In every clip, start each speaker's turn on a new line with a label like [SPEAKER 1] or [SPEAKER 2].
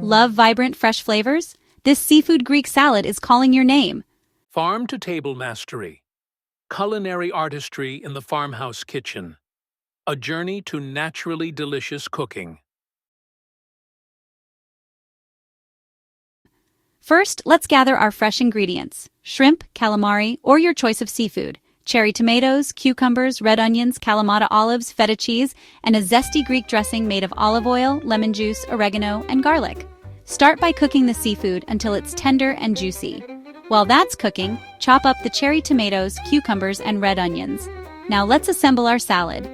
[SPEAKER 1] Love vibrant, fresh flavors? This seafood Greek salad is calling your name.
[SPEAKER 2] Farm-to-table mastery. Culinary artistry in the farmhouse kitchen. A journey to naturally delicious cooking.
[SPEAKER 1] First, let's gather our fresh ingredients: shrimp, calamari, or your choice of seafood, cherry tomatoes, cucumbers, red onions, Kalamata olives, feta cheese, and a zesty Greek dressing made of olive oil, lemon juice, oregano, and garlic. Start by cooking the seafood until it's tender and juicy. While that's cooking, chop up the cherry tomatoes, cucumbers, and red onions. Now let's assemble our salad.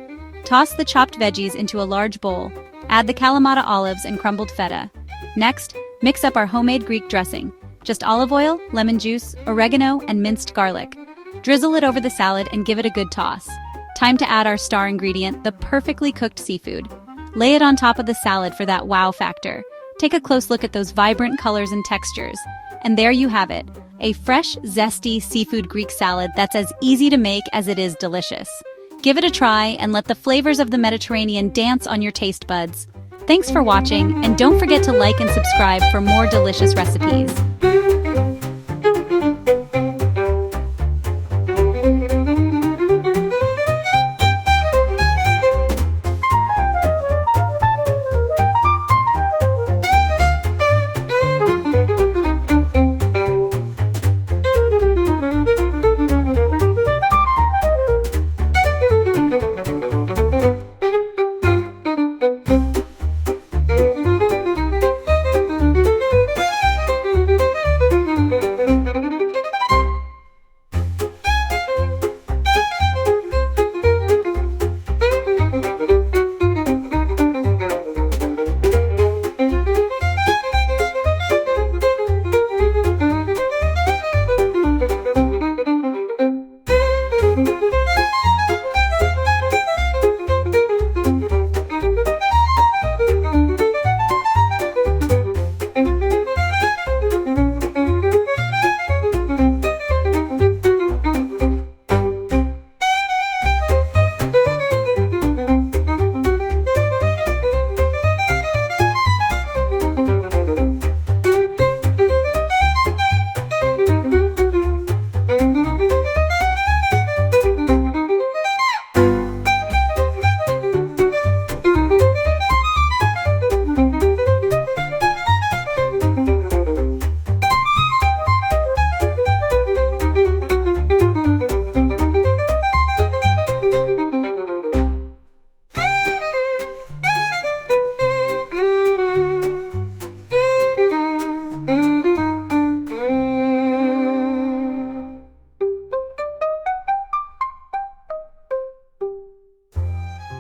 [SPEAKER 1] Toss the chopped veggies into a large bowl. Add the Kalamata olives and crumbled feta. Next, mix up our homemade Greek dressing. Just olive oil, lemon juice, oregano, and minced garlic. Drizzle it over the salad and give it a good toss. Time to add our star ingredient, the perfectly cooked seafood. Lay it on top of the salad for that wow factor. Take a close look at those vibrant colors and textures. And there you have it, a fresh, zesty seafood Greek salad that's as easy to make as it is delicious. Give it a try and let the flavors of the Mediterranean dance on your taste buds. Thanks for watching, and don't forget to like and subscribe for more delicious recipes.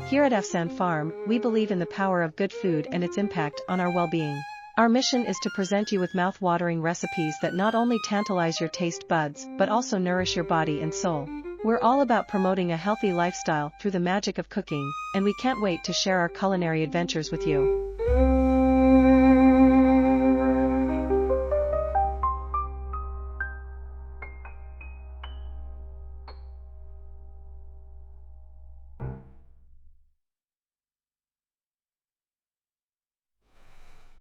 [SPEAKER 3] Here at Afsan Farm, we believe in the power of good food and its impact on our well-being. Our mission is to present you with mouth-watering recipes that not only tantalize your taste buds, but also nourish your body and soul. We're all about promoting a healthy lifestyle through the magic of cooking, and we can't wait to share our culinary adventures with you.